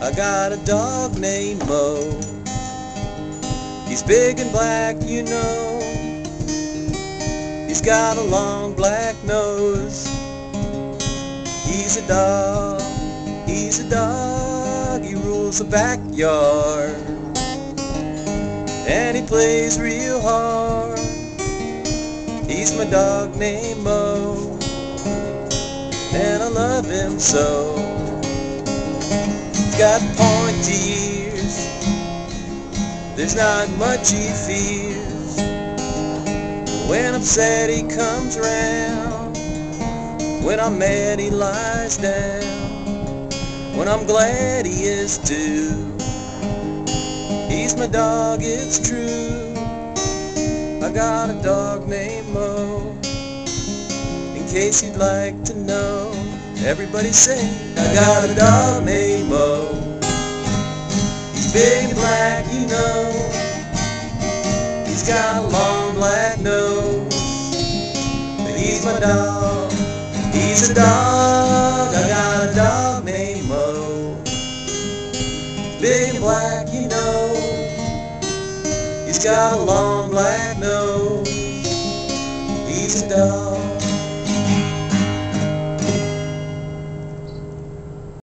I got a dog named Mo. He's big and black, you know. He's got a long black nose. He's a dog, he's a dog. He rules the backyard, and he plays real hard. He's my dog named Mo, and I love him so. Got pointy ears, there's not much he fears. When I'm sad he comes round, when I'm mad he lies down, when I'm glad he is too. He's my dog, it's true. I got a dog named Mo, in case you'd like to know. Everybody say, I got a dog named Mo. He's big and black, you know. He's got a long black nose. But he's my dog, he's a dog. I got a dog named Mo. Big and black, you know. He's got a long black nose. He's a dog.